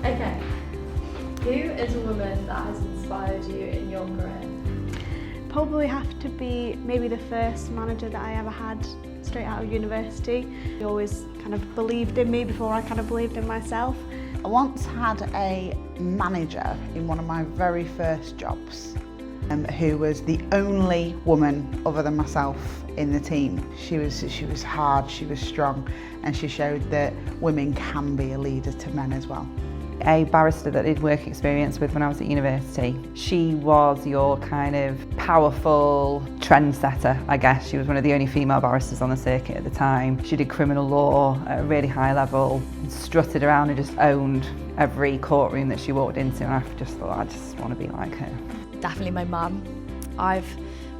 Okay. Who is a woman that has inspired you in your career? Probably have to be maybe the first manager that I ever had straight out of university. He always kind of believed in me before I kind of believed in myself. I once had a manager in one of my very first jobs who was the only woman other than myself in the team. She was hard, she was strong, and she showed that women can be a leader to men as well. A barrister that did work experience with when I was at university. She was your kind of powerful trendsetter, I guess. She was one of the only female barristers on the circuit at the time. She did criminal law at a really high level, strutted around and just owned every courtroom that she walked into, and I just thought, I just want to be like her. Definitely my mum. I've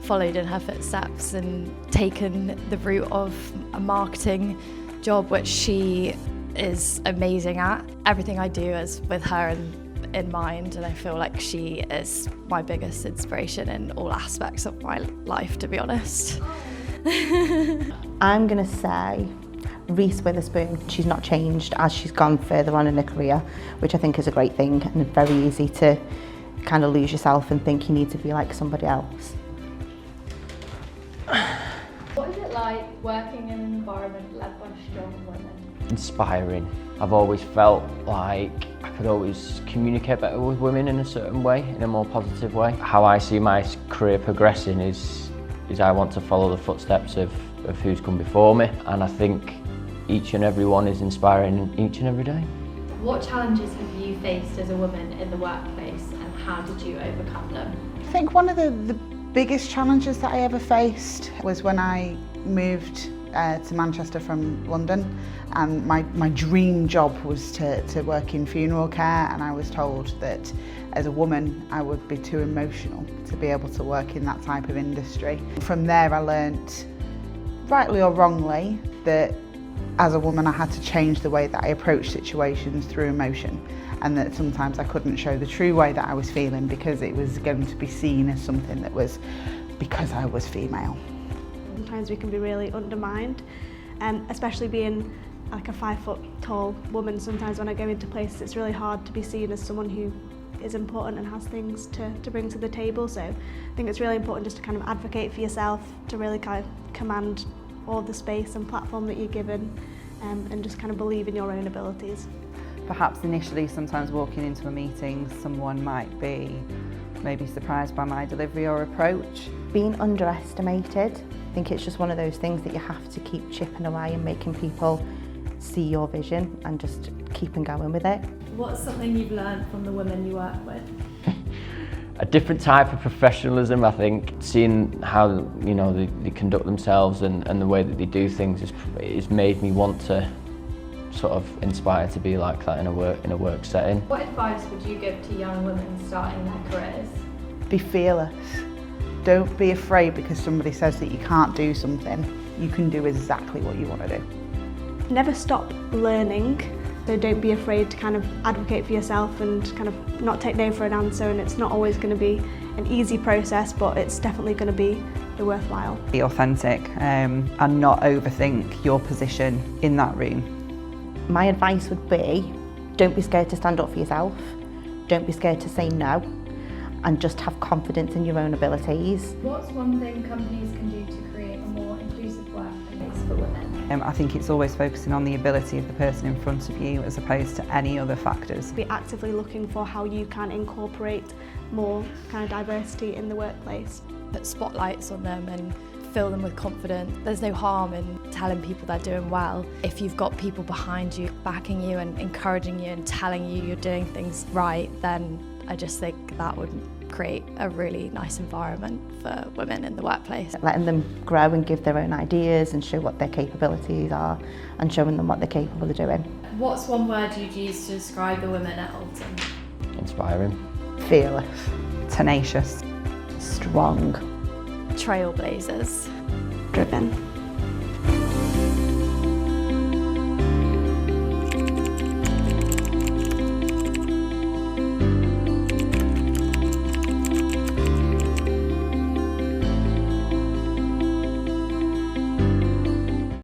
followed in her footsteps and taken the route of a marketing job, which she is amazing at. Everything I do is with her in mind, and I feel like she is my biggest inspiration in all aspects of my life, to be honest. I'm going to say Reese Witherspoon. She's not changed as she's gone further on in her career, which I think is a great thing, and very easy to kind of lose yourself and think you need to be like somebody else. What is it like working in an environment led by strong women? Inspiring. I've always felt like I could always communicate better with women in a certain way, in a more positive way. How I see my career progressing is I want to follow the footsteps of who's come before me, and I think each and every one is inspiring each and every day. What challenges have you faced as a woman in the workplace, and how did you overcome them? I think one of the biggest challenges that I ever faced was when I moved to Manchester from London, and my dream job was to work in funeral care, and I was told that as a woman I would be too emotional to be able to work in that type of industry. From there I learnt, rightly or wrongly, that as a woman I had to change the way that I approach situations through emotion, and that sometimes I couldn't show the true way that I was feeling because it was going to be seen as something that was because I was female. Sometimes we can be really undermined, especially being like a 5 foot tall woman. Sometimes when I go into places it's really hard to be seen as someone who is important and has things to bring to the table. So I think it's really important just to kind of advocate for yourself, to really kind of command all the space and platform that you're given, and just kind of believe in your own abilities. Perhaps initially, sometimes walking into a meeting, someone might be maybe surprised by my delivery or approach. Being underestimated, I think it's just one of those things that you have to keep chipping away and making people see your vision and just keeping going with it. What's something you've learned from the women you work with? A different type of professionalism, I think. Seeing how they conduct themselves and the way that they do things is made me want to sort of inspire to be like that in a work setting. What advice would you give to young women starting their careers? Be fearless. Don't be afraid because somebody says that you can't do something. You can do exactly what you want to do. Never stop learning, so don't be afraid to kind of advocate for yourself and kind of not take no for an answer, and it's not always going to be an easy process, but it's definitely going to be worthwhile. Be authentic and not overthink your position in that room. My advice would be, don't be scared to stand up for yourself, don't be scared to say no, and just have confidence in your own abilities. What's one thing companies can do to create a more inclusive workplace for women? I think it's always focusing on the ability of the person in front of you as opposed to any other factors. Be actively looking for how you can incorporate more kind of diversity in the workplace. Put spotlights on them and fill them with confidence. There's no harm in telling people they're doing well. If you've got people behind you, backing you and encouraging you and telling you you're doing things right, then I just think that would create a really nice environment for women in the workplace. Letting them grow and give their own ideas and show what their capabilities are and showing them what they're capable of doing. What's one word you'd use to describe the women at Altum? Inspiring. Fearless. Tenacious. Strong. Trailblazers. Driven.